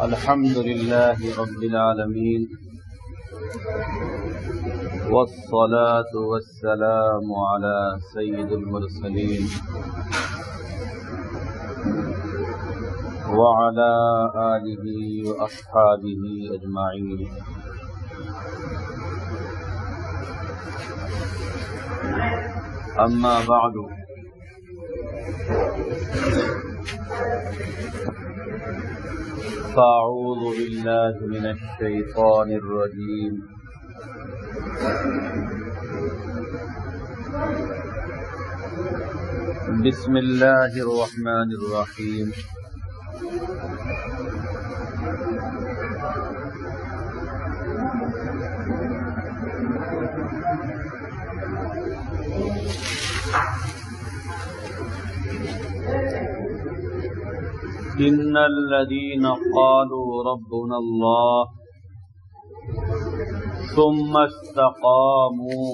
الحمد لله رب العالمين والصلاة والسلام على سيد المرسلين وعلى آله وأصحابه أجمعين. أما بعد، فأعوذ بالله من الشيطان الرجيم. بسم الله الرحمن الرحيم. إن الذين قالوا ربنا الله ثم استقاموا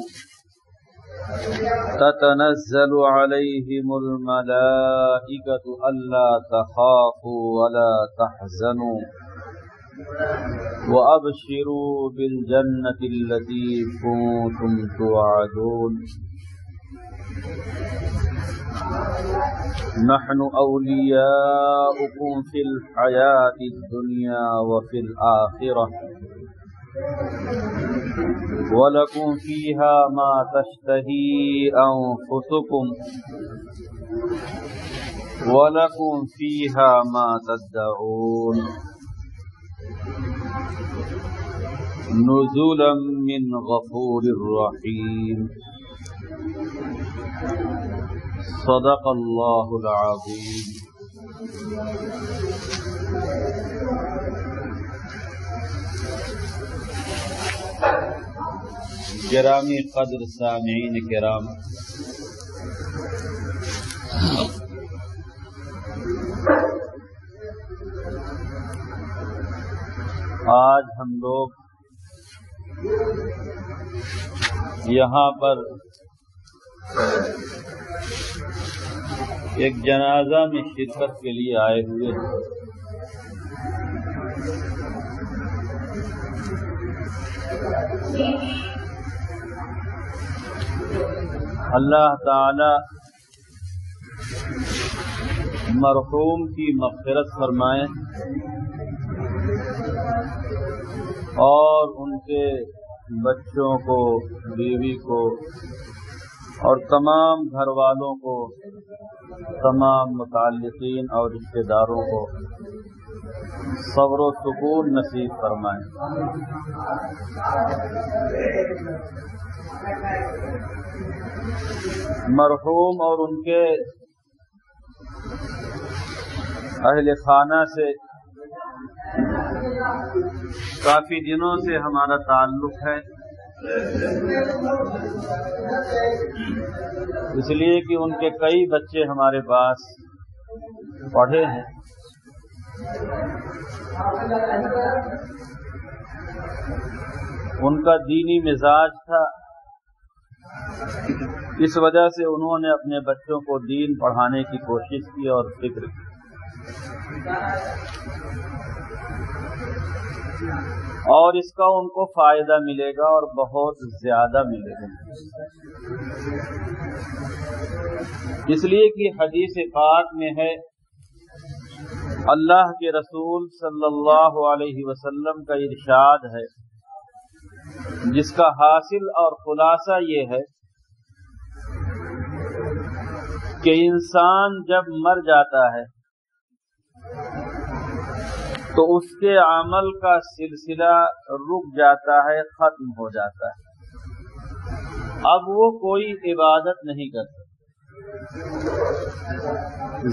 تتنزل عليهم الملائكة ألا تخافوا ولا تحزنوا وأبشروا بالجنة التي كنتم توعدون. نحن أولياؤكم في الحياة الدنيا وفي الآخرة ولكم فيها ما تشتهي أنفسكم ولكم فيها ما تدعون نزلا من غفور رحيم. صدق اللہ العظیم. گرامی قدر سامعین کرام، آج ہم لوگ یہاں پر ایک جنازہ میں شرکت کے لیے آئے ہوئے ہیں. اللہ تعالی مرحوم کی مغفرت فرمائے اور ان کے بچوں کو، بیوی کو اور تمام گھر والوں کو، تمام متعلقین اور رشتہ داروں کو صبر و سکون نصیب فرمائیں. مرحوم اور ان کے اہل خانہ سے کافی دنوں سے ہمارا تعلق ہے، اس لیے کہ ان کے کئی بچے ہمارے پاس پڑھے ہیں. ان کا دینی مزاج تھا، اس وجہ سے انہوں نے اپنے بچوں کو دین پڑھانے کی کوشش کی اور فکر کی. اور اس کا ان کو فائدہ ملے گا اور بہت زیادہ ملے گا، اس لیے کہ حدیث پاک میں ہے، اللہ کے رسول صلی اللہ علیہ وسلم کا ارشاد ہے جس کا حاصل اور خلاصہ یہ ہے کہ انسان جب مر جاتا ہے تو اس کے عمل کا سلسلہ رک جاتا ہے، ختم ہو جاتا ہے. اب وہ کوئی عبادت نہیں کرتا،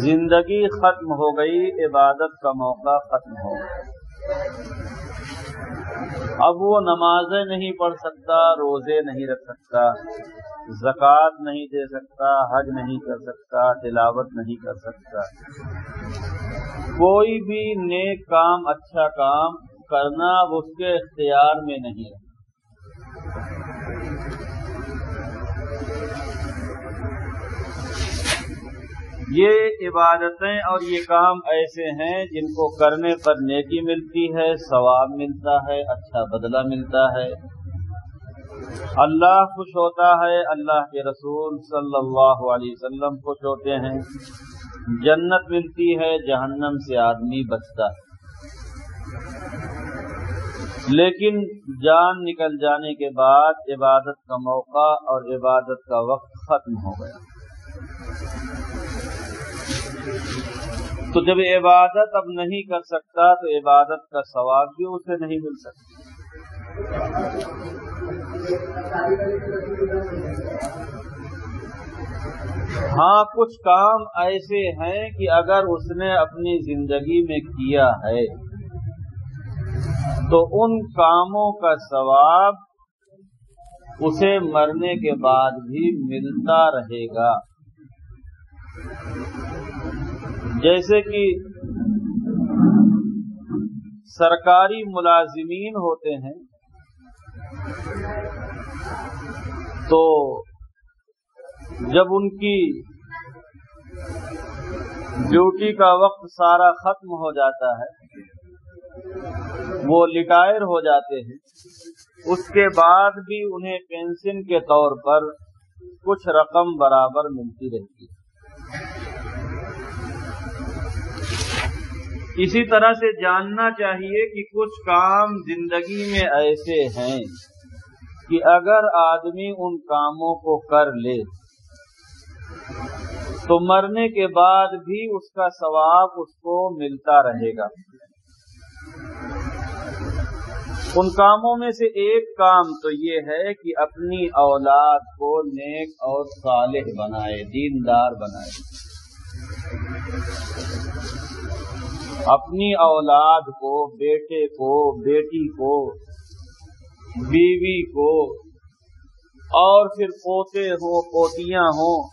زندگی ختم ہو گئی، عبادت کا موقع ختم ہو گیا. اب وہ نمازیں نہیں پڑھ سکتا، روزے نہیں رکھ سکتا، زکوٰۃ نہیں دے سکتا، حج نہیں کر سکتا، تلاوت نہیں کر سکتا، کوئی بھی نیک کام، اچھا کام کرنا اس کے اختیار میں نہیں ہے. یہ عبادتیں اور یہ کام ایسے ہیں جن کو کرنے پر نیکی ملتی ہے، ثواب ملتا ہے، اچھا بدلہ ملتا ہے، اللہ خوش ہوتا ہے، اللہ کے رسول صلی اللہ علیہ وسلم خوش ہوتے ہیں، جنت ملتی ہے، جہنم سے آدمی بچتا ہے۔ لیکن جان نکل جانے کے بعد عبادت کا موقع اور عبادت کا وقت ختم ہو گیا، تو جب عبادت اب نہیں کر سکتا تو عبادت کا ثواب بھی اسے نہیں مل سکتا۔ ہاں، کچھ کام ایسے ہیں کہ اگر اس نے اپنی زندگی میں کیا ہے تو ان کاموں کا ثواب اسے مرنے کے بعد بھی ملتا رہے گا، جیسے کہ سرکاری ملازمین ہوتے ہیں تو جب ان کی ڈیوٹی کا وقت سارا ختم ہو جاتا ہے، وہ ریٹائر ہو جاتے ہیں، اس کے بعد بھی انہیں پینشن کے طور پر کچھ رقم برابر ملتی رہتی ہے۔ اسی طرح سے جاننا چاہیے کہ کچھ کام زندگی میں ایسے ہیں کہ اگر آدمی ان کاموں کو کر لے تو مرنے کے بعد بھی اس کا ثواب اس کو ملتا رہے گا۔ ان کاموں میں سے ایک کام تو یہ ہے کہ اپنی اولاد کو نیک اور صالح بنائے، دیندار بنائے، اپنی اولاد کو، بیٹے کو، بیٹی کو، بیوی کو، اور پھر پوتے ہوں، پوتیاں ہوں،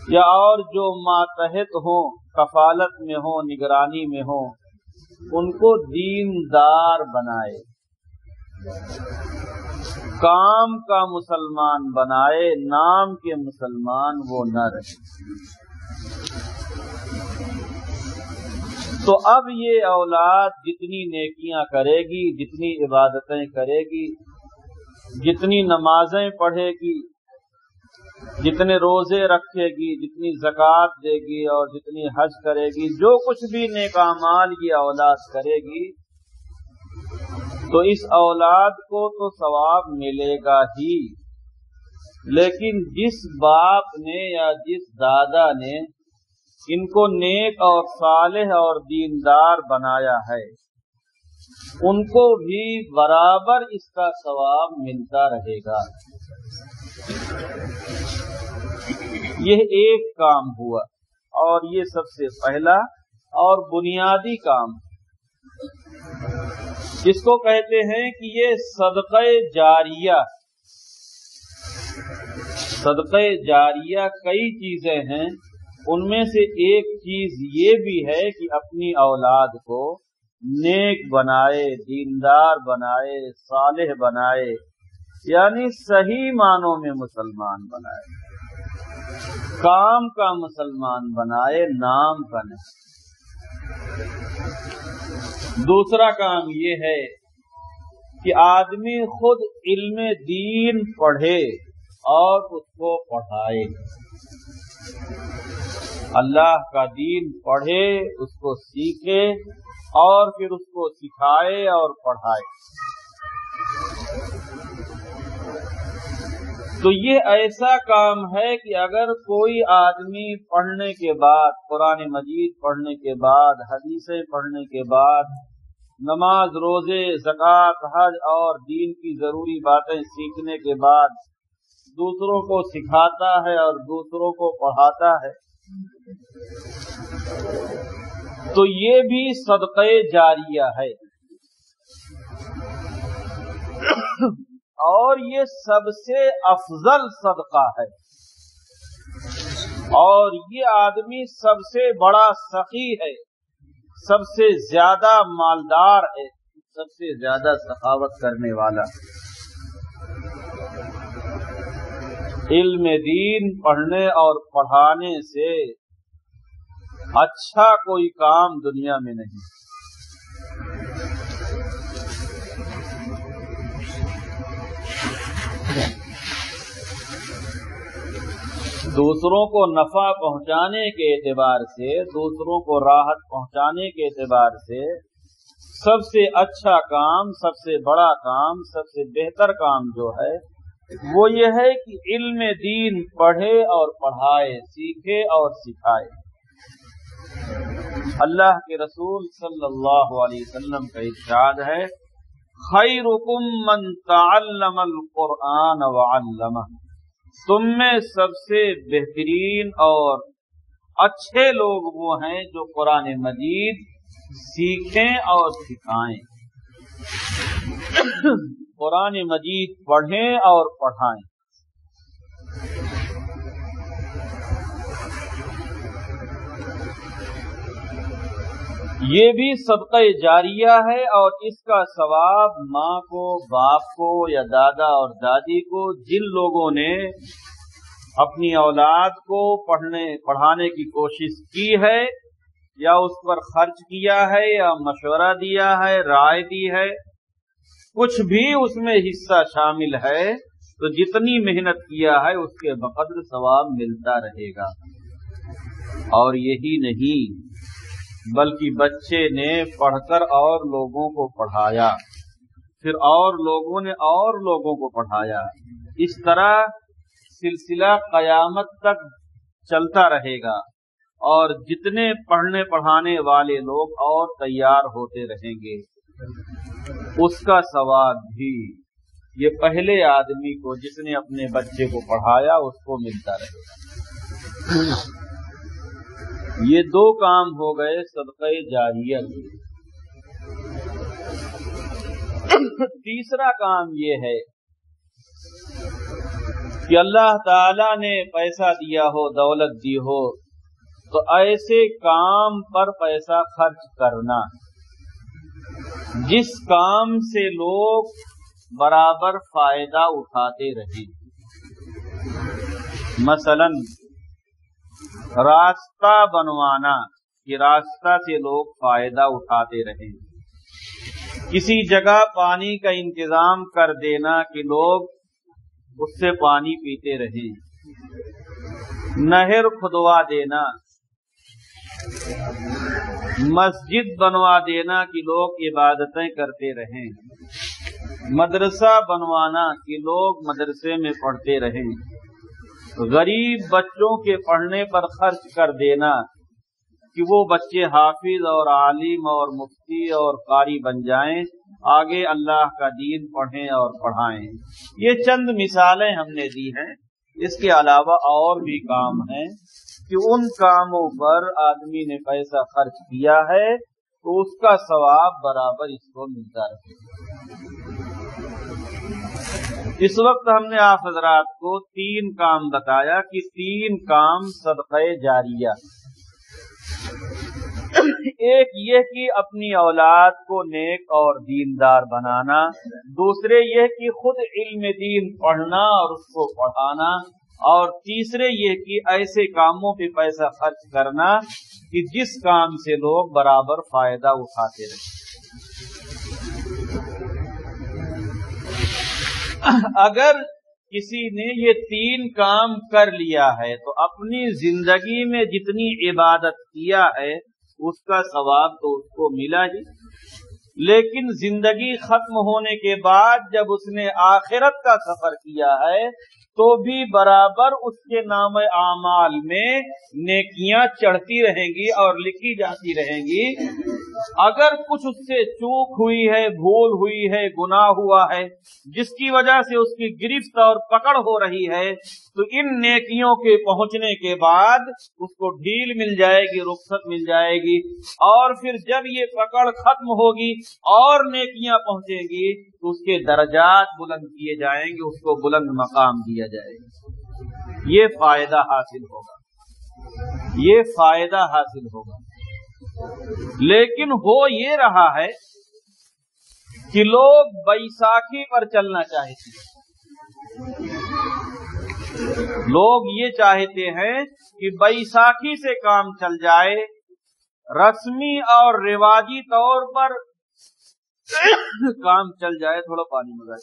یا اور جو ماتحت ہوں، کفالت میں ہوں، نگرانی میں ہوں، ان کو دیندار بنائے، کام کا مسلمان بنائے، نام کے مسلمان وہ نہ رہے۔ تو اب یہ اولاد جتنی نیکیاں کرے گی، جتنی عبادتیں کرے گی، جتنی نمازیں پڑھے گی، جتنے روزے رکھے گی، جتنی زکوٰۃ دے گی اور جتنی حج کرے گی، جو کچھ بھی نیک اعمال یہ اولاد کرے گی، تو اس اولاد کو تو ثواب ملے گا ہی، لیکن جس باپ نے یا جس دادا نے ان کو نیک اور صالح اور دیندار بنایا ہے، ان کو بھی برابر اس کا ثواب ملتا رہے گا۔ یہ ایک کام ہوا، اور یہ سب سے پہلا اور بنیادی کام، جس کو کہتے ہیں کہ یہ صدقہ جاریہ۔ صدقہ جاریہ کئی چیزیں ہیں، ان میں سے ایک چیز یہ بھی ہے کہ اپنی اولاد کو نیک بنائے، دیندار بنائے، صالح بنائے، یعنی صحیح معنوں میں مسلمان بنائے، کام کا مسلمان بنائے، نام کا نہیں۔ دوسرا کام یہ ہے کہ آدمی خود علم دین پڑھے اور اس کو پڑھائے، اللہ کا دین پڑھے، اس کو سیکھے اور پھر اس کو سکھائے اور پڑھائے۔ تو یہ ایسا کام ہے کہ اگر کوئی آدمی پڑھنے کے بعد، قرآن مجید پڑھنے کے بعد، حدیثیں پڑھنے کے بعد، نماز، روزے، زکوٰۃ، حج اور دین کی ضروری باتیں سیکھنے کے بعد دوسروں کو سکھاتا ہے اور دوسروں کو پڑھاتا ہے، تو یہ بھی صدقہ جاریہ ہے، اور یہ سب سے افضل صدقہ ہے، اور یہ آدمی سب سے بڑا سخی ہے، سب سے زیادہ مالدار ہے، سب سے زیادہ سخاوت کرنے والا۔ علم دین پڑھنے اور پڑھانے سے اچھا کوئی کام دنیا میں نہیں۔ دوسروں کو نفع پہنچانے کے اعتبار سے، دوسروں کو راحت پہنچانے کے اعتبار سے سب سے اچھا کام، سب سے بڑا کام، سب سے بہتر کام جو ہے وہ یہ ہے کہ علم دین پڑھے اور پڑھائے، سیکھے اور سکھائے۔ اللہ کے رسول صلی اللہ علیہ وسلم کا ارشاد ہے، خیرکم من تعلم القرآن وعلمہ، تم میں سب سے بہترین اور اچھے لوگ وہ ہیں جو قرآن مجید سیکھیں اور سکھائیں، قرآن مجید پڑھیں اور پڑھائیں۔ یہ بھی صدقہ جاریہ ہے، اور اس کا ثواب ماں کو، باپ کو یا دادا اور دادی کو، جن لوگوں نے اپنی اولاد کو پڑھانے کی کوشش کی ہے یا اس پر خرچ کیا ہے یا مشورہ دیا ہے، رائے دی ہے، کچھ بھی اس میں حصہ شامل ہے تو جتنی محنت کیا ہے اس کے بقدر ثواب ملتا رہے گا۔ اور یہی نہیں بلکہ بچے نے پڑھ کر اور لوگوں کو پڑھایا، پھر اور لوگوں نے اور لوگوں کو پڑھایا، اس طرح سلسلہ قیامت تک چلتا رہے گا، اور جتنے پڑھنے پڑھانے والے لوگ اور تیار ہوتے رہیں گے، اس کا ثواب بھی یہ پہلے آدمی کو جس نے اپنے بچے کو پڑھایا اس کو ملتا رہے گا۔ یہ دو کام ہو گئے صدقہ جاریہ کے۔ تیسرا کام یہ ہے کہ اللہ تعالی نے پیسہ دیا ہو، دولت دی ہو، تو ایسے کام پر پیسہ خرچ کرنا جس کام سے لوگ برابر فائدہ اٹھاتے رہیں۔ مثلا راستہ بنوانا کہ راستہ سے لوگ فائدہ اٹھاتے رہیں، کسی جگہ پانی کا انتظام کر دینا کہ لوگ اس سے پانی پیتے رہیں، نہر کھدوا دینا، مسجد بنوا دینا کہ لوگ عبادتیں کرتے رہیں، مدرسہ بنوانا کہ لوگ مدرسے میں پڑھتے رہیں، غریب بچوں کے پڑھنے پر خرچ کر دینا کہ وہ بچے حافظ اور عالم اور مفتی اور قاری بن جائیں، آگے اللہ کا دین پڑھیں اور پڑھائیں۔ یہ چند مثالیں ہم نے دی ہیں، اس کے علاوہ اور بھی کام ہیں کہ ان کاموں پر آدمی نے پیسہ خرچ کیا ہے تو اس کا ثواب برابر اس کو ملتا رہے۔ اس وقت ہم نے آپ حضرات کو 3 کام بتایا کہ 3 کام صدقہ جاریہ۔ ایک یہ کہ اپنی اولاد کو نیک اور دیندار بنانا، دوسرے یہ کہ خود علم دین پڑھنا اور اس کو پڑھانا، اور تیسرے یہ کہ ایسے کاموں پہ پیسہ خرچ کرنا کہ جس کام سے لوگ برابر فائدہ اٹھاتے رہیں۔ اگر کسی نے یہ 3 کام کر لیا ہے تو اپنی زندگی میں جتنی عبادت کیا ہے اس کا ثواب تو اس کو ملا ہی، لیکن زندگی ختم ہونے کے بعد جب اس نے آخرت کا سفر کیا ہے تو بھی برابر اس کے نام اعمال میں نیکیاں چڑھتی رہیں گی اور لکھی جاتی رہیں گی۔ اگر کچھ اس سے چوک ہوئی ہے، بھول ہوئی ہے، گناہ ہوا ہے جس کی وجہ سے اس کی گرفت اور پکڑ ہو رہی ہے، تو ان نیکیوں کے پہنچنے کے بعد اس کو ڈھیل مل جائے گی، رخصت مل جائے گی، اور پھر جب یہ پکڑ ختم ہوگی اور نیکیاں پہنچیں گی تو اس کے درجات بلند کیے جائیں گے، اس کو بلند مقام دیا جائے گا۔ یہ فائدہ حاصل ہوگا، یہ فائدہ حاصل ہوگا۔ لیکن ہو یہ رہا ہے کہ لوگ بیساکھی پر چلنا چاہتے ہیں، لوگ یہ چاہتے ہیں کہ بیساکھی سے کام چل جائے، رسمی اور رواجی طور پر کام چل جائے. تھوڑا پانی منگائے.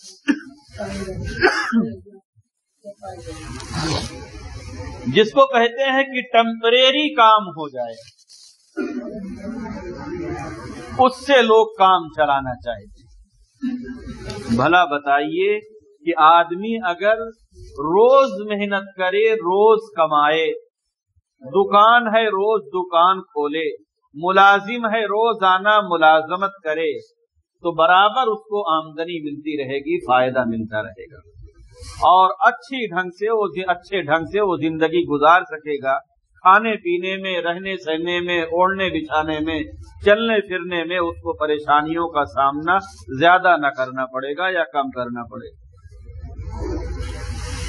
جس کو کہتے ہیں کہ ٹیمپریری کام ہو جائے, اس سے لوگ کام چلانا چاہتے ہیں. بھلا بتائیے کہ آدمی اگر روز محنت کرے, روز کمائے, دکان ہے روز دکان کھولے, ملازم ہے روزانہ ملازمت کرے, تو برابر اس کو آمدنی ملتی رہے گی, فائدہ ملتا رہے گا, اور اچھے ڈھنگ سے وہ زندگی گزار سکے گا. کھانے پینے میں, رہنے سہنے میں, اوڑھنے بچھانے میں, چلنے پھرنے میں اس کو پریشانیوں کا سامنا زیادہ نہ کرنا پڑے گا یا کم کرنا پڑے گا.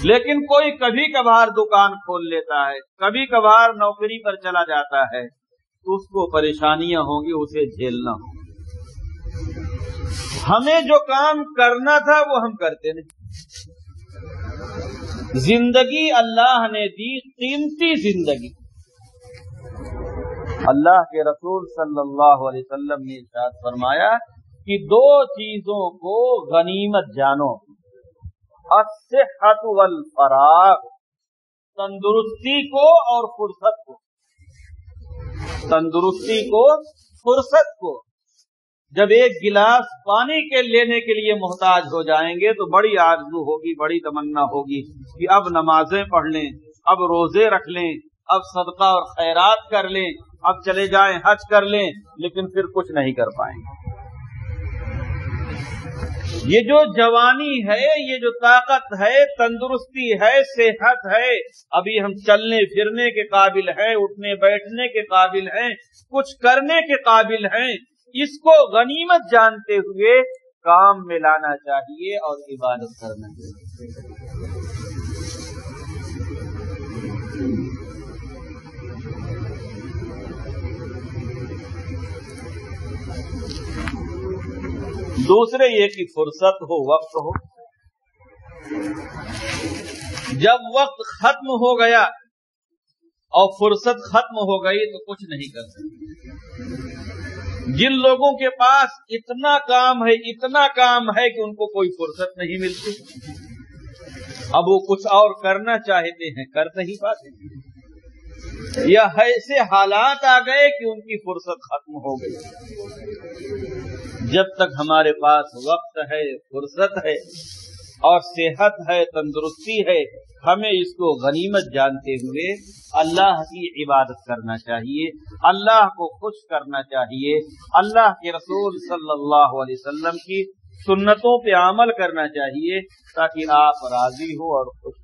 لیکن کوئی کبھی کبھار دکان کھول لیتا ہے, کبھی کبھار نوکری پر چلا جاتا ہے, تو اس کو پریشانیاں ہوں گی, اسے جھیلنا ہوگا. ہمیں جو کام کرنا تھا وہ ہم کرتے نہیں. زندگی اللہ نے دی, قیمتی زندگی. اللہ کے رسول صلی اللہ علیہ وسلم نے ارشاد فرمایا کہ دو چیزوں کو غنیمت جانو, الصحت والفراغ, تندرستی کو اور فرصت کو. تندرستی کو, فرصت کو. جب ایک گلاس پانی کے لینے کے لیے محتاج ہو جائیں گے تو بڑی آرزو ہوگی, بڑی تمنا ہوگی کہ اب نمازیں پڑھ لیں, اب روزے رکھ لیں, اب صدقہ اور خیرات کر لیں, اب چلے جائیں حج کر لیں, لیکن پھر کچھ نہیں کر پائیں گے. یہ جو جوانی ہے, یہ جو طاقت ہے, تندرستی ہے, صحت ہے, ابھی ہم چلنے پھرنے کے قابل ہیں, اٹھنے بیٹھنے کے قابل ہیں, کچھ کرنے کے قابل ہیں, اس کو غنیمت جانتے ہوئے کام میں لانا چاہیے اور عبادت کرنا چاہیے. دوسرے یہ کہ فرصت ہو, وقت ہو. جب وقت ختم ہو گیا اور فرصت ختم ہو گئی تو کچھ نہیں کر سکتے. جن لوگوں کے پاس اتنا کام ہے کہ ان کو کوئی فرصت نہیں ملتی, اب وہ کچھ اور کرنا چاہتے ہیں, کر نہیں پاتے, یا ایسے حالات آ گئے کہ ان کی فرصت ختم ہو گئی. جب تک ہمارے پاس وقت ہے, فرصت ہے اور صحت ہے, تندرستی ہے, ہمیں اس کو غنیمت جانتے ہوئے اللہ کی عبادت کرنا چاہیے, اللہ کو خوش کرنا چاہیے, اللہ کے رسول صلی اللہ علیہ وسلم کی سنتوں پہ عمل کرنا چاہیے تاکہ آپ راضی ہو اور خوش.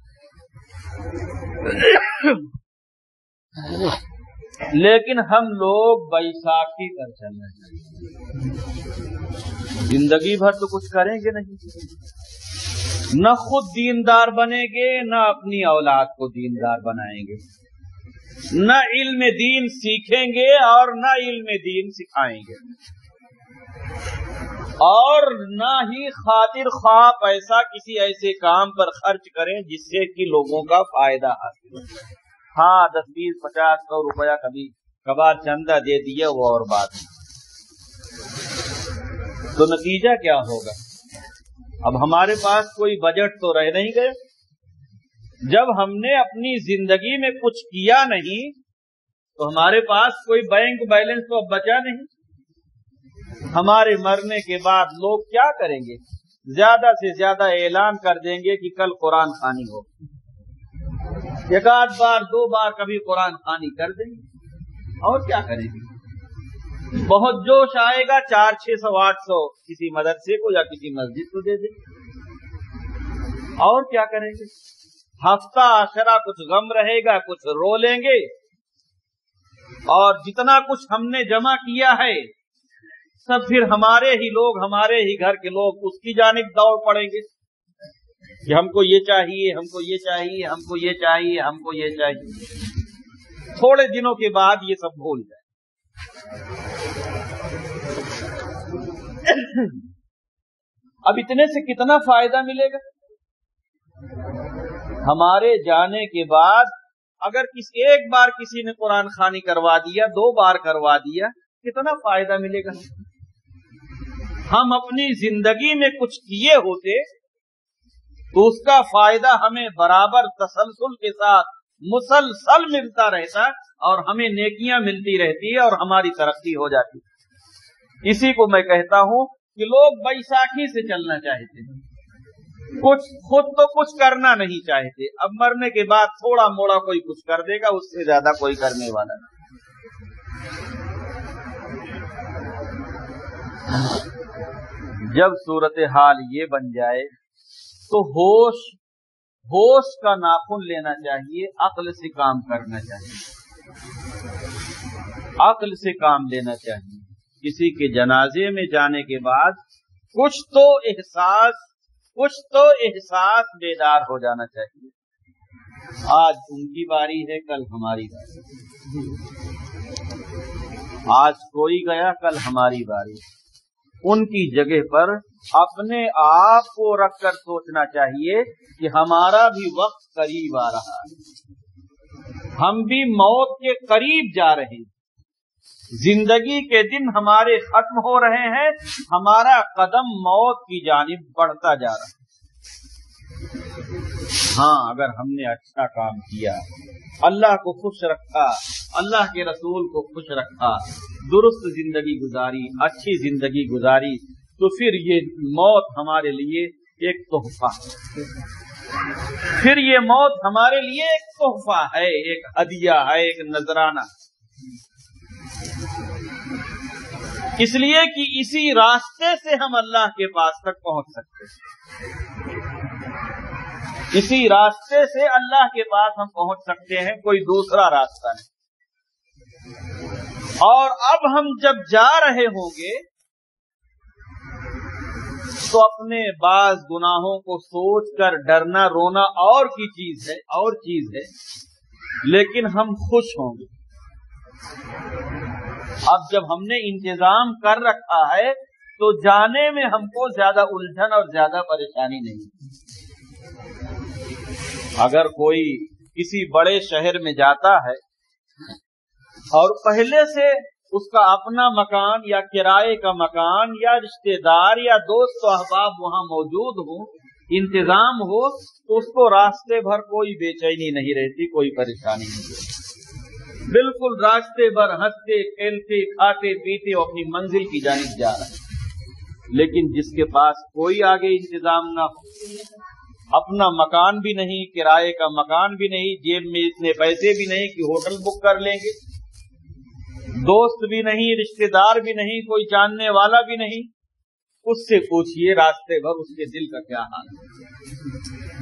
لیکن ہم لوگ بیساکھی پر چلنا چاہیے, زندگی بھر تو کچھ کریں گے نہیں, نہ خود دیندار بنیں گے, نہ اپنی اولاد کو دیندار بنائیں گے, نہ علم دین سیکھیں گے اور نہ علم دین سکھائیں گے, اور نہ ہی خاطر خواہ پیسہ کسی ایسے کام پر خرچ کریں جس سے کہ لوگوں کا فائدہ حاصل ہو. ہاں 10, 20, 50, 100 روپیہ کبھی کبھار چندہ دے دیا وہ اور بات ہے, تو نتیجہ کیا ہوگا؟ اب ہمارے پاس کوئی بجٹ تو رہ نہیں گئے. جب ہم نے اپنی زندگی میں کچھ کیا نہیں تو ہمارے پاس کوئی بینک بیلنس تو اب بچا نہیں. ہمارے مرنے کے بعد لوگ کیا کریں گے؟ زیادہ سے زیادہ اعلان کر دیں گے کہ کل قرآن خوانی ہو, ایک آدھ بار 2 بار کبھی قرآن خوانی کر دیں گے, اور کیا کریں گے؟ بہت جوش آئے گا, 400, 600, 800 کسی مدرسے کو یا کسی مسجد کو دے دیں, اور کیا کریں گے؟ ہفتہ عشرہ کچھ غم رہے گا, کچھ رو لیں گے, اور جتنا کچھ ہم نے جمع کیا ہے سب پھر ہمارے ہی لوگ, ہمارے ہی گھر کے لوگ اس کی جانب دوڑ پڑیں گے کہ ہم کو یہ چاہیے, ہم کو یہ چاہیے, ہم کو یہ چاہیے, ہم کو یہ چاہیے. تھوڑے دنوں کے بعد یہ سب بھول جائے. اب اتنے سے کتنا فائدہ ملے گا؟ ہمارے جانے کے بعد اگر ایک بار کسی نے قرآن خوانی کروا دیا، 2 بار کروا دیا، کتنا فائدہ ملے گا؟ ہم اپنی زندگی میں کچھ کیے ہوتے تو اس کا فائدہ ہمیں برابر تسلسل کے ساتھ مسلسل ملتا رہتا اور ہمیں نیکیاں ملتی رہتی اور ہماری ترقی ہو جاتی۔ اسی کو میں کہتا ہوں کہ لوگ بیساکھی سے چلنا چاہتے ہیں، خود تو کچھ کرنا نہیں چاہتے، اب مرنے کے بعد تھوڑا موڑا کوئی کچھ کر دے گا، اس سے زیادہ کوئی کرنے والا نہیں۔ جب صورتحال یہ بن جائے تو ہوش کا ناخن لینا چاہیے، عقل سے کام کرنا چاہیے، عقل سے کام لینا چاہیے۔ کسی کے جنازے میں جانے کے بعد کچھ تو احساس بیدار ہو جانا چاہیے۔ آج ان کی باری ہے، کل ہماری باری، آج کوئی گیا، کل ہماری باری۔ ان کی جگہ پر اپنے آپ کو رکھ کر سوچنا چاہیے کہ ہمارا بھی وقت قریب آ رہا ہے، ہم بھی موت کے قریب جا رہے ہیں، زندگی کے دن ہمارے ختم ہو رہے ہیں، ہمارا قدم موت کی جانب بڑھتا جا رہا ہے۔ ہاں، اگر ہم نے اچھا کام کیا، اللہ کو خوش رکھا، اللہ کے رسول کو خوش رکھا، درست زندگی گزاری، اچھی زندگی گزاری، تو پھر یہ موت ہمارے لیے ایک تحفہ ہے، پھر یہ موت ہمارے لیے ایک تحفہ ہے، ایک ہدیہ ہے، ایک نذرانہ، اس لیے کہ اسی راستے سے ہم اللہ کے پاس تک پہنچ سکتے ہیں، اسی راستے سے اللہ کے پاس ہم پہنچ سکتے ہیں، کوئی دوسرا راستہ نہیں۔ اور اب ہم جب جا رہے ہوں گے تو اپنے بعض گناہوں کو سوچ کر ڈرنا رونا اور چیز ہے، لیکن ہم خوش ہوں گے۔ اب جب ہم نے انتظام کر رکھا ہے تو جانے میں ہم کو زیادہ الجھن اور زیادہ پریشانی نہیں۔ اگر کوئی کسی بڑے شہر میں جاتا ہے اور پہلے سے اس کا اپنا مکان یا کرائے کا مکان یا رشتہ دار یا دوست و احباب وہاں موجود ہوں، انتظام ہو، تو اس کو راستے بھر کوئی بے چینی نہیں رہتی، کوئی پریشانی نہیں رہتی، بالکل راستے بھر ہنستے کھیلتے کھاتے پیتے اپنی منزل کی جانب جا رہے ہیں۔ لیکن جس کے پاس کوئی آگے انتظام نہ ہو، اپنا مکان بھی نہیں، کرائے کا مکان بھی نہیں، جیب میں اتنے پیسے بھی نہیں کہ ہوٹل بک کر لیں گے، دوست بھی نہیں، رشتہ دار بھی نہیں، کوئی جاننے والا بھی نہیں، اس سے پوچھئے راستے بھر اس کے دل کا کیا حال ہے،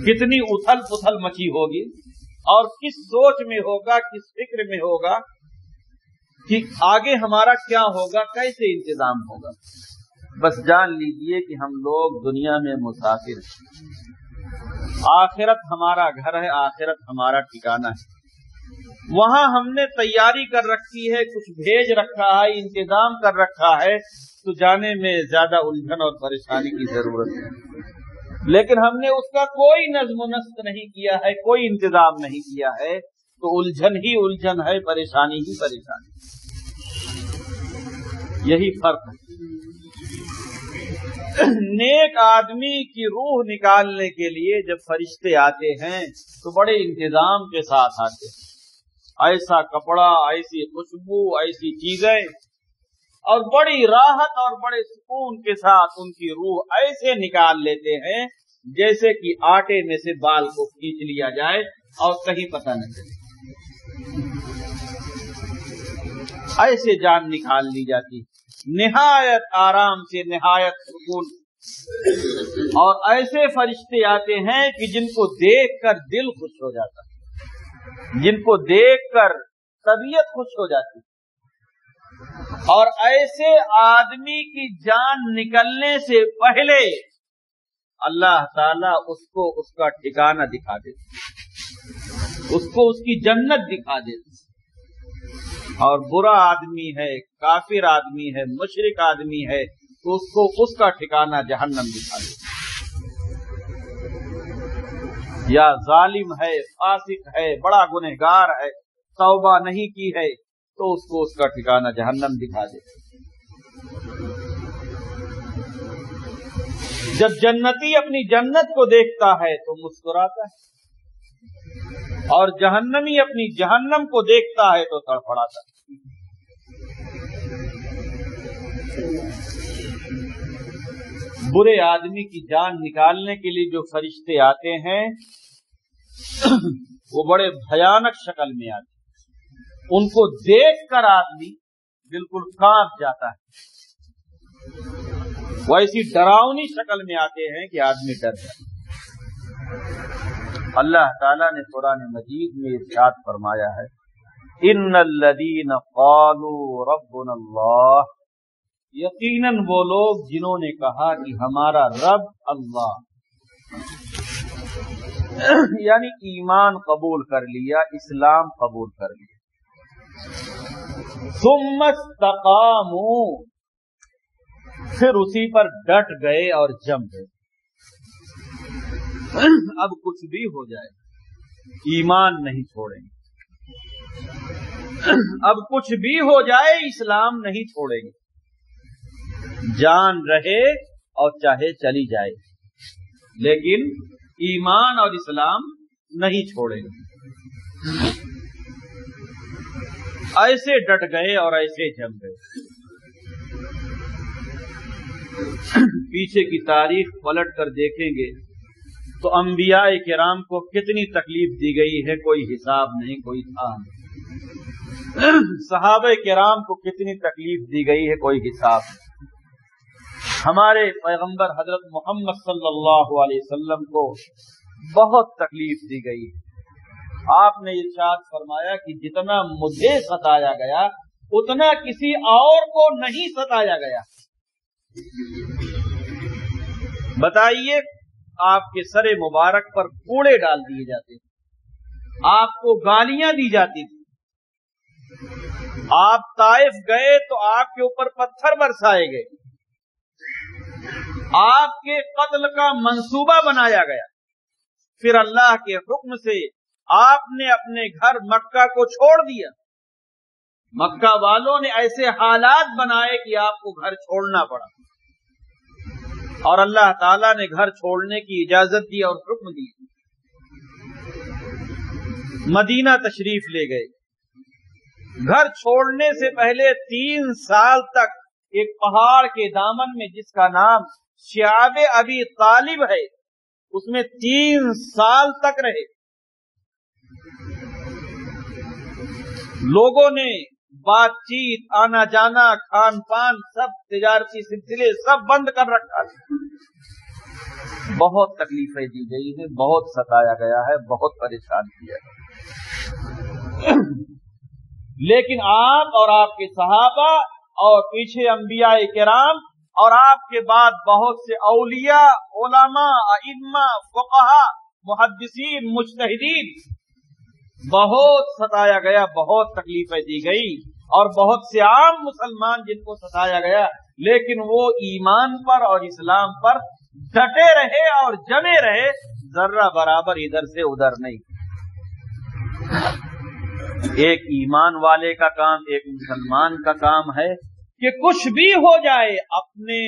کتنی اتھل پتھل مچی ہوگی، اور کس سوچ میں ہوگا، کس فکر میں ہوگا کہ آگے ہمارا کیا ہوگا، کیسے انتظام ہوگا۔ بس جان لیجئے کہ ہم لوگ دنیا میں مسافر ہیں، آخرت ہمارا گھر ہے، آخرت ہمارا ٹھکانہ ہے، وہاں ہم نے تیاری کر رکھی ہے، کچھ بھیج رکھا ہے، انتظام کر رکھا ہے، تو جانے میں زیادہ الجھن اور پریشانی کی ضرورت ہے۔ لیکن ہم نے اس کا کوئی نظم و نسق نہیں کیا ہے، کوئی انتظام نہیں کیا ہے، تو الجھن ہی الجھن ہے، پریشانی ہی پریشانی۔ یہی فرق ہے۔ نیک آدمی کی روح نکالنے کے لیے جب فرشتے آتے ہیں تو بڑے انتظام کے ساتھ آتے ہیں، ایسا کپڑا، ایسی خوشبو، ایسی چیزیں، اور بڑی راحت اور بڑے سکون کے ساتھ ان کی روح ایسے نکال لیتے ہیں جیسے کہ آٹے میں سے بال کو کھینچ لیا جائے اور کہیں پتہ نہ چلے، ایسے جان نکال لی جاتی، نہایت آرام سے، نہایت سکون۔ اور ایسے فرشتے آتے ہیں کہ جن کو دیکھ کر دل خوش ہو جاتا ہے، جن کو دیکھ کر طبیعت خوش ہو جاتی، اور ایسے آدمی کی جان نکلنے سے پہلے اللہ تعالیٰ اس کو اس کا ٹھکانہ دکھا دیتے، اس کو اس کی جنت دکھا دیتے۔ اور برا آدمی ہے، کافر آدمی ہے، مشرک آدمی ہے، تو اس کو اس کا ٹھکانہ جہنم دکھا دیتے۔ یا ظالم ہے، فاسق ہے، بڑا گنہگار ہے، توبہ نہیں کی ہے، تو اس کو اس کا ٹھکانہ جہنم دکھا دے۔ جب جنتی اپنی جنت کو دیکھتا ہے تو مسکراتا ہے، اور جہنمی اپنی جہنم کو دیکھتا ہے تو تڑپڑاتا ہے۔ برے آدمی کی جان نکالنے کے لیے جو فرشتے آتے ہیں وہ بڑے بھیانک شکل میں آتے ہیں، ان کو دیکھ کر آدمی بالکل کانپ جاتا ہے، وہ ایسی ڈراؤنی شکل میں آتے ہیں کہ آدمی ڈر جاتا ہے۔ اللہ تعالیٰ نے قرآن مجید میں ارشاد فرمایا ہے، ان الذین قالوا ربنا اللہ، یقیناً وہ لوگ جنہوں نے کہا کہ ہمارا رب اللہ، یعنی ایمان قبول کر لیا، اسلام قبول کر لیا، ثم استقاموا، پھر اسی پر ڈٹ گئے اور جم گئے۔ اب کچھ بھی ہو جائے ایمان نہیں چھوڑیں گے، اب کچھ بھی ہو جائے اسلام نہیں چھوڑیں گے، جان رہے اور چاہے چلی جائے، لیکن ایمان اور اسلام نہیں چھوڑیں گے۔ ایسے ڈٹ گئے اور ایسے جم گئے۔ پیچھے کی تاریخ پلٹ کر دیکھیں گے تو انبیاء کرام کو کتنی تکلیف دی گئی ہے، کوئی حساب نہیں، کوئی تھا نہیں۔ صحابہ کرام کو کتنی تکلیف دی گئی ہے، کوئی حساب نہیں۔ ہمارے پیغمبر حضرت محمد صلی اللہ علیہ وسلم کو بہت تکلیف دی گئی ہے۔ آپ نے ارشاد فرمایا کہ جتنا مجھے ستایا گیا اتنا کسی اور کو نہیں ستایا گیا۔ بتائیے، آپ کے سر مبارک پر کوڑے ڈال دیے جاتے تھے، آپ کو گالیاں دی جاتی تھی، آپ طائف گئے تو آپ کے اوپر پتھر برسائے گئے، آپ کے قتل کا منصوبہ بنایا گیا، پھر اللہ کے حکم سے آپ نے اپنے گھر مکہ کو چھوڑ دیا۔ مکہ والوں نے ایسے حالات بنائے کہ آپ کو گھر چھوڑنا پڑا، اور اللہ تعالیٰ نے گھر چھوڑنے کی اجازت دی اور حکم دی۔ مدینہ تشریف لے گئے، گھر چھوڑنے سے پہلے 3 سال تک ایک پہاڑ کے دامن میں جس کا نام شعب ابی طالب ہے، اس میں 3 سال تک رہے۔ لوگوں نے بات چیت، آنا جانا، کھان پان، سب تجارتی سلسلے سب بند کر رکھا ہے۔ بہت تکلیفیں دی گئی ہیں، بہت ستایا گیا ہے، بہت پریشان کیا ہے، لیکن آپ اور آپ کے صحابہ اور پیچھے انبیاء کرام اور آپ کے بعد بہت سے اولیاء، علماء، ائمہ، فقہاء، محدثین، مجتہدین، بہت ستایا گیا، بہت تکلیفیں دی گئی، اور بہت سے عام مسلمان جن کو ستایا گیا، لیکن وہ ایمان پر اور اسلام پر ڈٹے رہے اور جمے رہے، ذرہ برابر ادھر سے ادھر نہیں۔ ایک ایمان والے کا کام، ایک مسلمان کا کام ہے کہ کچھ بھی ہو جائے، اپنے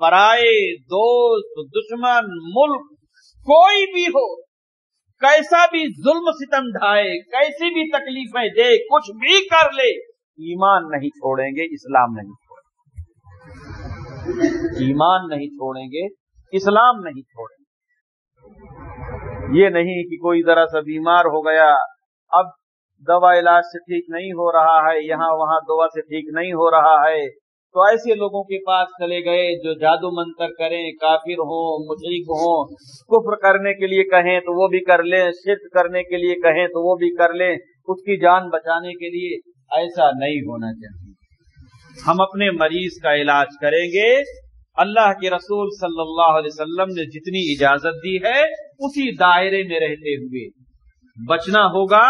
پرائے، دوست، دشمن، ملک، کوئی بھی ہو، کیسا بھی ظلم ستم ڈھائے، کیسی بھی تکلیفیں دے، کچھ بھی کر لے، ایمان نہیں چھوڑیں گے، اسلام نہیں چھوڑیں گے، ایمان نہیں چھوڑیں گے، اسلام نہیں چھوڑیں گے۔ یہ نہیں کہ کوئی ذرا سا بیمار ہو گیا، اب دوا علاج سے ٹھیک نہیں ہو رہا ہے، یہاں وہاں دوا سے ٹھیک نہیں ہو رہا ہے، تو ایسے لوگوں کے پاس چلے گئے جو جادو منتر کریں، کافر ہوں، مشرک ہوں، کفر کرنے کے لیے کہیں تو وہ بھی کر لیں، شرک کرنے کے لیے کہیں تو وہ بھی کر لیں، اس کی جان بچانے کے لیے۔ ایسا نہیں ہونا چاہیے۔ ہم اپنے مریض کا علاج کریں گے، اللہ کے رسول صلی اللہ علیہ وسلم نے جتنی اجازت دی ہے اسی دائرے میں رہتے ہوئے بچنا ہوگا۔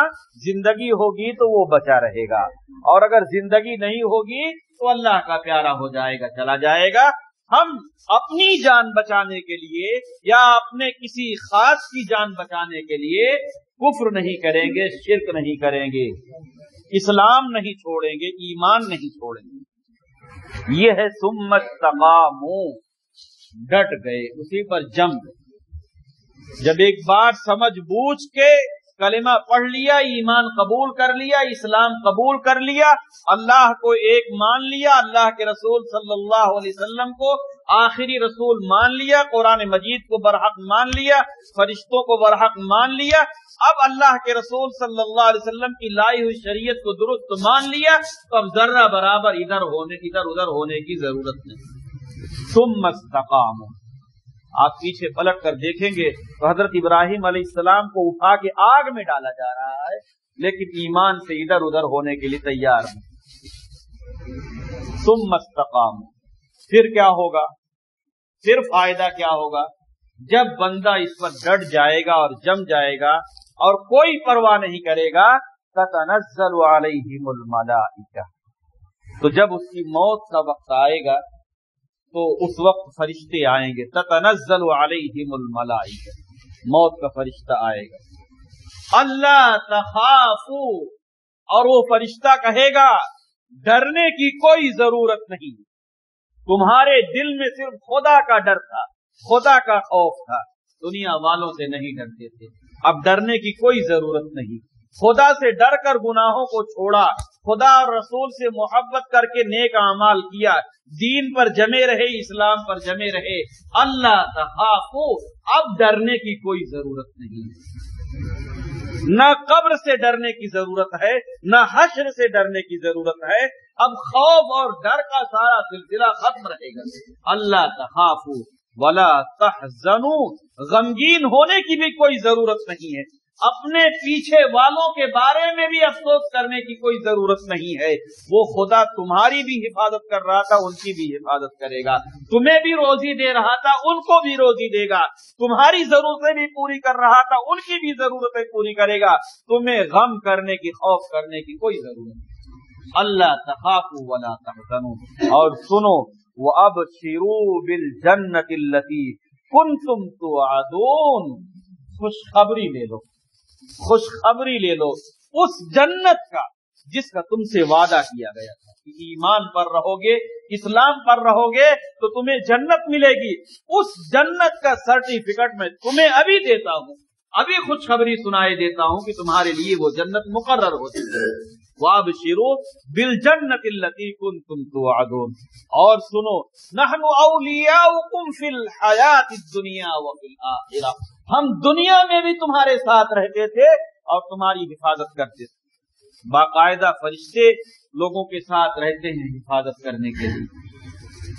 زندگی ہوگی تو وہ بچا رہے گا، اور اگر زندگی نہیں ہوگی تو اللہ کا پیارا ہو جائے گا، چلا جائے گا۔ ہم اپنی جان بچانے کے لیے یا اپنے کسی خاص کی جان بچانے کے لیے کفر نہیں کریں گے، شرک نہیں کریں گے، اسلام نہیں چھوڑیں گے، ایمان نہیں چھوڑیں گے۔ یہ ہے ثم استقاموا، ڈٹ گئے، اسی پر جم گئے۔ جب ایک بار سمجھ بوجھ کے کلمہ پڑھ لیا، ایمان قبول کر لیا، اسلام قبول کر لیا، اللہ کو ایک مان لیا، اللہ کے رسول صلی اللہ علیہ وسلم کو آخری رسول مان لیا، قرآن مجید کو برحق مان لیا، فرشتوں کو برحق مان لیا، اب اللہ کے رسول صلی اللہ علیہ وسلم کی لائی ہوئی شریعت کو درست مان لیا، تو اب ذرہ برابر ادھر ادھر ہونے کی ضرورت نہیں۔ ثم استقاموا، آپ پیچھے پلٹ کر دیکھیں گے تو حضرت ابراہیم علیہ السلام کو اٹھا کے آگ میں ڈالا جا رہا ہے، لیکن ایمان سے ادھر ادھر ہونے کے لیے تیار نہیں۔ ثم استقاموا، پھر کیا ہوگا؟ پھر فائدہ کیا ہوگا؟ جب بندہ اس پر ڈٹ جائے گا اور جم جائے گا اور کوئی پرواہ نہیں کرے گا، تتنزل علیہم الملائکہ، تو جب اس کی موت کا وقت آئے گا تو اس وقت فرشتے آئیں گے، تتنزل علیہم الملائکہ، موت کا فرشتہ آئے گا، اللہ تخافوا، اور وہ فرشتہ کہے گا ڈرنے کی کوئی ضرورت نہیں، تمہارے دل میں صرف خدا کا ڈر تھا، خدا کا خوف تھا، دنیا والوں سے نہیں ڈرتے تھے، اب ڈرنے کی کوئی ضرورت نہیں، خدا سے ڈر کر گناہوں کو چھوڑا، خدا اور رسول سے محبت کر کے نیک اعمال کیا، دین پر جمے رہے، اسلام پر جمے رہے، اللہ تخافوا، اب ڈرنے کی کوئی ضرورت نہیں، نہ قبر سے ڈرنے کی ضرورت ہے، نہ حشر سے ڈرنے کی ضرورت ہے، اب خوف اور ڈر کا سارا سلسلہ ختم رہے گا، اللہ تخافوا ولا تحزنوا، غمگین ہونے کی بھی کوئی ضرورت نہیں ہے، اپنے پیچھے والوں کے بارے میں بھی افسوس کرنے کی کوئی ضرورت نہیں ہے، وہ خدا تمہاری بھی حفاظت کر رہا تھا، ان کی بھی حفاظت کرے گا، تمہیں بھی روزی دے رہا تھا، ان کو بھی روزی دے گا، تمہاری ضرورتیں بھی پوری کر رہا تھا، ان کی بھی ضرورتیں پوری کرے گا، تمہیں غم کرنے کی، خوف کرنے کی کوئی ضرورت نہیں، اللہ تخافوا ولا تحزنوا، اور سنو وَأَبْشِرُوا بِالْجَنَّةِ الَّتِي كُنْتُمْ تُوعَدُونَ، خوشخبری لے لو، خوشخبری لے لو اس جنت کا جس کا تم سے وعدہ کیا گیا تھا، کہ ایمان پر رہو گے، اسلام پر رہو گے تو تمہیں جنت ملے گی، اس جنت کا سرٹیفکیٹ میں تمہیں ابھی دیتا ہوں، ابھی خوشخبری سنائے دیتا ہوں کہ تمہارے لیے وہ جنت مقرر ہو چکی ہے، وَأَبْشِرُوا بِالْجَنَّةِ الَّتِي كُنْتُمْ تُوعَدُونَ، اور سنو نَحْنُ أَوْلِيَاؤُكُمْ فِي الْحَيَاةِ الدُّنْيَا وَفِي الْآخِرَةِ، ہم دنیا میں بھی تمہارے ساتھ رہتے تھے اور تمہاری حفاظت کرتے تھے، باقاعدہ فرشتے لوگوں کے ساتھ رہتے ہیں حفاظت کرنے کے لیے،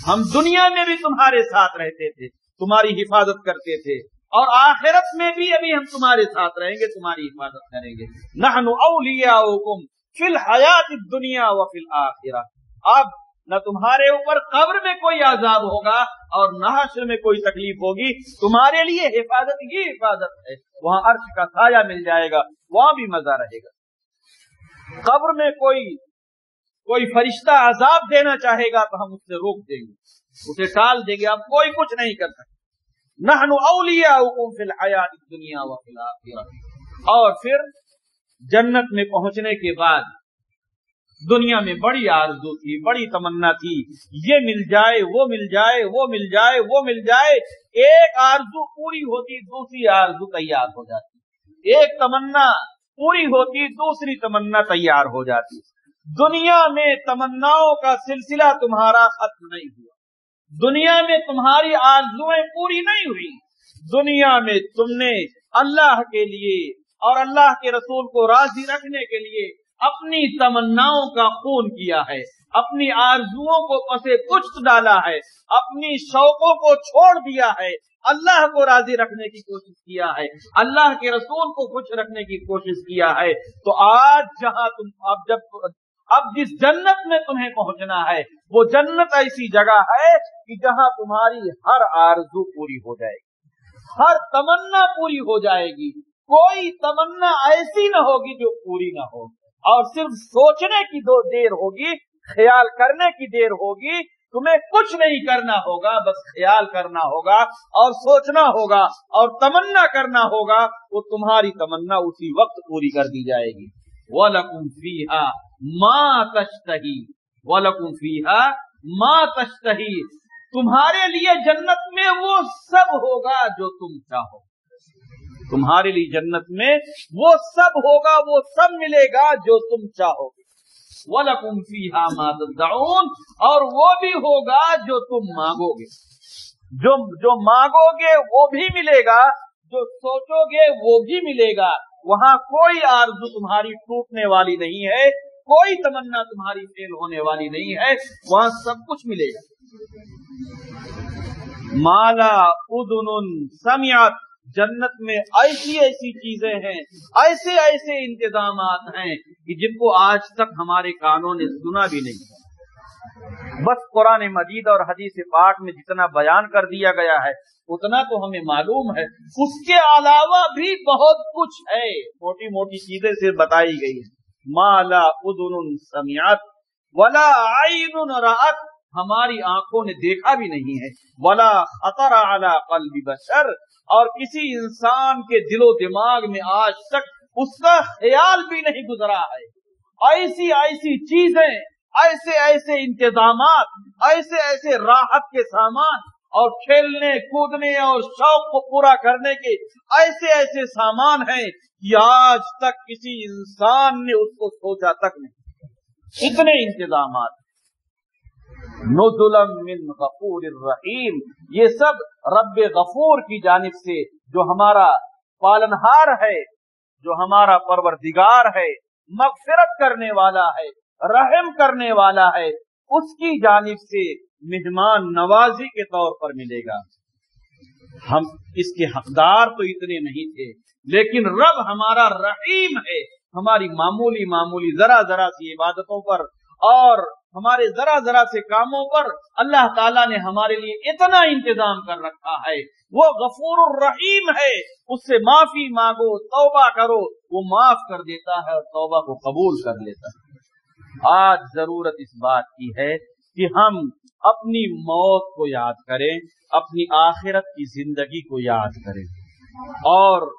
ہم دنیا میں بھی تمہارے ساتھ رہتے تھے، تمہاری حفاظت کرتے تھے، اور آخرت میں بھی ابھی ہم تمہارے ساتھ رہیں گے، تمہاری حفاظت کریں گے، نحن اولیاؤکم فی الحیات الدنیا وفی الآخرہ، اب نہ تمہارے اوپر قبر میں کوئی عذاب ہوگا اور نہ حشر میں کوئی تکلیف ہوگی، تمہارے لیے حفاظت ہی حفاظت ہے، وہاں عرش کا سایہ مل جائے گا، وہاں بھی مزہ رہے گا، قبر میں کوئی فرشتہ عذاب دینا چاہے گا تو ہم اس سے روک دیں گے، اسے ٹال دیں گے، اب کوئی کچھ نہیں کر سکتا، نحن اولیاؤکم فی الحیات الدنیا وفی الآخرہ، اور پھر جنت میں پہنچنے کے بعد دنیا میں بڑی آرزو تھی، بڑی تمنا تھی، یہ مل جائے، وہ مل جائے، وہ مل جائے، وہ مل جائے، ایک آرزو پوری ہوتی دوسری آرزو تیار ہو جاتی، ایک تمنا پوری ہوتی دوسری تمنا تیار ہو جاتی، دنیا میں تمناؤں کا سلسلہ تمہارا ختم نہیں ہوا، دنیا میں تمہاری آرزویں پوری نہیں ہوئی، دنیا میں تم نے اللہ کے لیے اور اللہ کے رسول کو راضی رکھنے کے لیے اپنی تمناؤں کا خون کیا ہے، اپنی آرزوؤں کو پسے پشت ڈالا ہے، اپنی شوقوں کو چھوڑ دیا ہے، اللہ کو راضی رکھنے کی کوشش کیا ہے، اللہ کے رسول کو خوش رکھنے کی کوشش کیا ہے، تو آج جہاں تم اب جس جنت میں تمہیں پہنچنا ہے وہ جنت ایسی جگہ ہے کہ جہاں تمہاری ہر آرزو پوری ہو جائے گی، ہر تمنا پوری ہو جائے گی، کوئی تمنا ایسی نہ ہوگی جو پوری نہ ہو، اور صرف سوچنے کی دیر ہوگی، خیال کرنے کی دیر ہوگی، تمہیں کچھ نہیں کرنا ہوگا، بس خیال کرنا ہوگا اور سوچنا ہوگا اور تمنا کرنا ہوگا، وہ تمہاری تمنا اسی وقت پوری کر دی جائے گی۔ وَلَكُمْ فِيهَا مَا تَشْتَهِي وَلَكُمْ فِيهَا مَا تَشْتَهِي، تمہارے لیے جنت میں وہ سب ہوگا جو تم چاہو، تمہارے لیے جنت میں وہ سب ہوگا، وہ سب ملے گا جو تم چاہو گے۔ وَلَكُمْ فِيهَا مَا تَدَّعُونَ، اور وہ بھی ہوگا جو تم مانگو گے، جو مانگو گے وہ بھی ملے گا، جو سوچو گے وہ بھی ملے گا۔ وہاں کوئی آرزو تمہاری ٹوٹنے والی نہیں ہے، کوئی تمنا تمہاری فیل ہونے والی نہیں ہے، وہاں سب کچھ ملے گا۔ مالا اذن سمعت، جنت میں ایسی ایسی چیزیں ہیں، ایسے ایسے انتظامات ہیں کہ جن کو آج تک ہمارے کانوں نے سنا بھی نہیں۔ بس قرآن مجید اور حدیث پاک میں جتنا بیان کر دیا گیا ہے اتنا تو ہمیں معلوم ہے، اس کے علاوہ بھی بہت کچھ ہے، موٹی موٹی چیزیں صرف بتائی گئی ہیں۔ ما لا اذن سمعت ولا عین رأت، ہماری آنکھوں نے دیکھا بھی نہیں ہے، ولا خطر علی قلب بشر، اور کسی انسان کے دل و دماغ میں آج تک اس کا خیال بھی نہیں گزرا ہے۔ ایسی ایسی چیزیں، ایسے ایسے انتظامات، ایسے ایسے راحت کے سامان اور کھیلنے کودنے اور شوق کو پورا کرنے کے ایسے ایسے سامان ہیں کہ آج تک کسی انسان نے اس کو سوچا تک نہیں، اتنے انتظامات۔ نزلا من غفور الرحیم، یہ سب رب غفور کی جانب سے، جو ہمارا پالنہار ہے، جو ہمارا پروردگار ہے، مغفرت کرنے والا ہے، رحم کرنے والا ہے، اس کی جانب سے مہمان نوازی کے طور پر ملے گا۔ ہم اس کے حقدار تو اتنے نہیں تھے، لیکن رب ہمارا رحیم ہے، ہماری معمولی معمولی ذرا ذرا سی عبادتوں پر اور ہمارے ذرا ذرا سے کاموں پر اللہ تعالیٰ نے ہمارے لیے اتنا انتظام کر رکھا ہے۔ وہ غفور الرحیم ہے، اس سے معافی مانگو، توبہ کرو، وہ معاف کر دیتا ہے اور توبہ کو قبول کر لیتا ہے۔ آج ضرورت اس بات کی ہے کہ ہم اپنی موت کو یاد کریں، اپنی آخرت کی زندگی کو یاد کریں، اور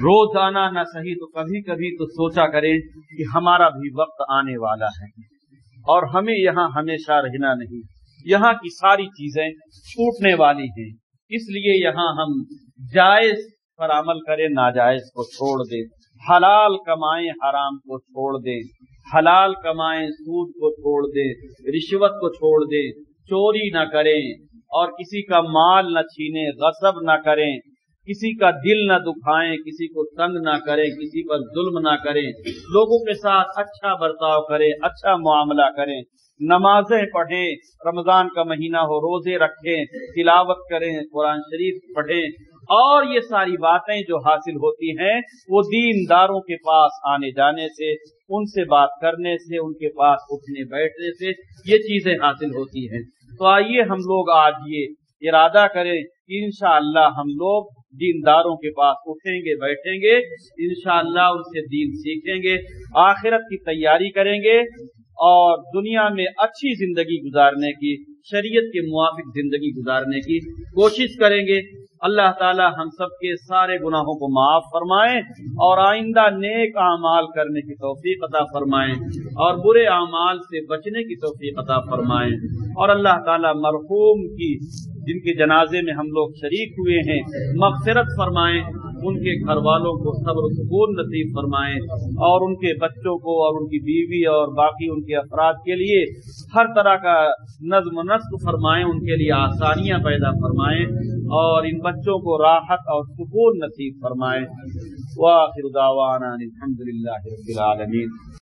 روزانہ نہ صحیح تو کبھی کبھی تو سوچا کریں کہ ہمارا بھی وقت آنے والا ہے اور ہمیں یہاں ہمیشہ رہنا نہیں، یہاں کی ساری چیزیں چھوٹنے والی ہیں، اس لیے یہاں ہم جائز پر عمل کریں، ناجائز کو چھوڑ دیں، حلال کمائیں، حرام کو چھوڑ دیں، حلال کمائیں، سود کو چھوڑ دیں، رشوت کو چھوڑ دیں، چوری نہ کریں اور کسی کا مال نہ چھینیں، غصب نہ کریں، کسی کا دل نہ دکھائیں، کسی کو تنگ نہ کریں، کسی پر ظلم نہ کریں، لوگوں کے ساتھ اچھا برتاؤ کریں، اچھا معاملہ کریں، نمازیں پڑھیں، رمضان کا مہینہ ہو روزے رکھیں، تلاوت کریں، قرآن شریف پڑھیں، اور یہ ساری باتیں جو حاصل ہوتی ہیں وہ دینداروں کے پاس آنے جانے سے، ان سے بات کرنے سے، ان کے پاس اٹھنے بیٹھنے سے یہ چیزیں حاصل ہوتی ہیں۔ تو آئیے ہم لوگ آج یہ ارادہ کریں کہ انشاءاللہ ہم لوگ دینداروں کے پاس اٹھیں گے، بیٹھیں گے، انشاءاللہ ان سے دین سیکھیں گے، آخرت کی تیاری کریں گے اور دنیا میں اچھی زندگی گزارنے کی، شریعت کے موافق زندگی گزارنے کی کوشش کریں گے۔ اللہ تعالی ہم سب کے سارے گناہوں کو معاف فرمائیں اور آئندہ نیک اعمال کرنے کی توفیق عطا فرمائیں اور برے اعمال سے بچنے کی توفیق عطا فرمائیں، اور اللہ تعالی مرحوم کی جن کے جنازے میں ہم لوگ شریک ہوئے ہیں مغفرت فرمائیں، ان کے گھر والوں کو صبر و سکون نصیب فرمائیں، اور ان کے بچوں کو اور ان کی بیوی اور باقی ان کے افراد کے لیے ہر طرح کا نظم و نسق فرمائیں، ان کے لیے آسانیاں پیدا فرمائیں اور ان بچوں کو راحت اور سکون نصیب فرمائیں۔ وآخر دعوانا الحمد للہ رب العالمین۔